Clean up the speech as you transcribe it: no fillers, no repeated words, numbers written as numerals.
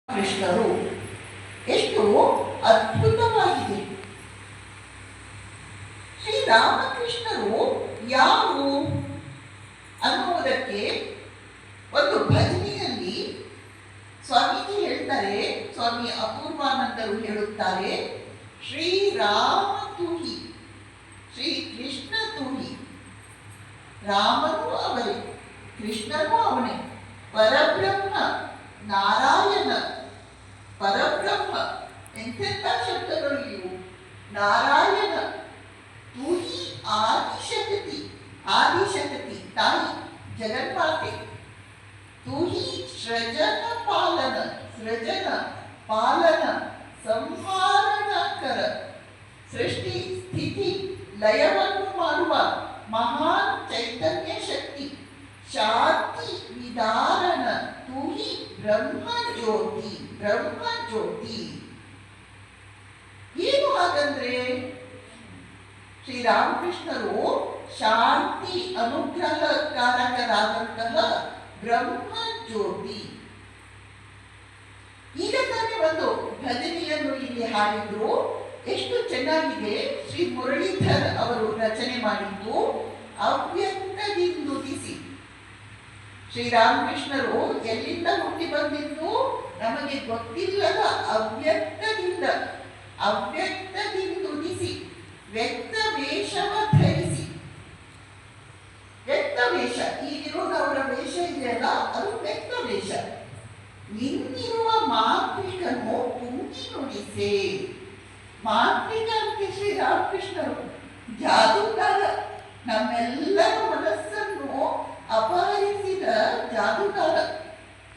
ಕೃಷ್ಣರು ಎಷ್ಟು ಅದ್ಭುತವಾಗಿದೆ. ಶ್ರೀರಾಮಕೃಷ್ಣರು ಯಾರು ಅನ್ನುವುದಕ್ಕೆ ಒಂದು ಭಜನೆಯಲ್ಲಿ ಸ್ವಾಮೀಜಿ ಹೇಳ್ತಾರೆ, ಸ್ವಾಮಿ ಅಪೂರ್ವಾನಂದರು ಹೇಳುತ್ತಾರೆ, ಶ್ರೀರಾಮ ತೂಹಿ, ಶ್ರೀ ಕೃಷ್ಣ ತೂಹಿ. ರಾಮನು ಅವರೇ, ಕೃಷ್ಣನು ಅವನೇ, ಪರಬ್ರಹ್ಮ ನಾರಾಯಣ. ಪರಬ್ರಹ್ಮ ಎಂತೆಂಥ ಶಬ್ದಗಳು ಇವು. ನಾರಾಯಣ, ತೂಹಿ ಆದಿಶಕ್ತಿ, ಆದಿಶಕ್ತಿ ತಾಯಿ ಜಗನ್ಮಾತೆ. ತೂಹಿ ಸೃಜನ ಪಾಲನ, ಸೃಜನ ಪಾಲನ ಸಂಹಾರಣಕರ, ಸೃಷ್ಟಿ ಸ್ಥಿತಿ ಲಯವನ್ನು ಮಾಡುವ ಮಹಾನ್ ಚೈತನ್ಯ ಶಕ್ತಿ. ಶಾಂತಿ ವಿದಾರಣ, ತೂಹಿ ಬ್ರಹ್ಮ ಜ್ಯೋತಿ, ಬ್ರಹ್ಮ ಜ್ಯೋತಿ. ಏನು ಹಾಗಂದ್ರೆ ಶ್ರೀರಾಮಕೃಷ್ಣರು ಶಾಂತಿ ಅನುಗ್ರಹಕಾರಕರಾದಂತಹ ಬ್ರಹ್ಮ ಜ್ಯೋತಿ. ಈಗ ತಾನೇ ಒಂದು ಭಜನೆಯನ್ನು ಇಲ್ಲಿ ಹಾಡಿದ್ರು, ಎಷ್ಟು ಚೆನ್ನಾಗಿದೆ. ಶ್ರೀ ಮುರಳೀಧರ್ ಅವರು ರಚನೆ ಮಾಡಿದ್ದು. ಅವ್ಯಕ್ತದಿಂದುದಿಸಿ, ಶ್ರೀರಾಮಕೃಷ್ಣರು ಎಲ್ಲಿಂದ ಹುಟ್ಟಿ ಬಂದಿದ್ದು ನಮಗೆ ಗೊತ್ತಿಲ್ಲದ ಅವ್ಯಕ್ತದಿಂದ, ಅವ್ಯಕ್ತದಿಂದುದಿಸಿ ವ್ಯಕ್ತ ವೇಷವ ಧರಿಸಿ. ವ್ಯಕ್ತ ವೇಷ, ಈಗಿರೋದು ಅವರ ವೇಷ ಇದೆಯಲ್ಲ, ಅದು ವ್ಯಕ್ತ ವೇಷ. ನಿನ್ನಿರುವ ಮಾತೃಕನು ತುಂಬಿ ನುಡಿಸೆ. ಮಾತೃಕ ಅಂತೆ ಶ್ರೀರಾಮಕೃಷ್ಣರು, ಜಾದೂಗಾರ, ನಮ್ಮೆಲ್ಲರ ಮನಸ್ಸನ್ನು ಅಪಹರಿಸಿದ ಜಾದೂಗಾರ.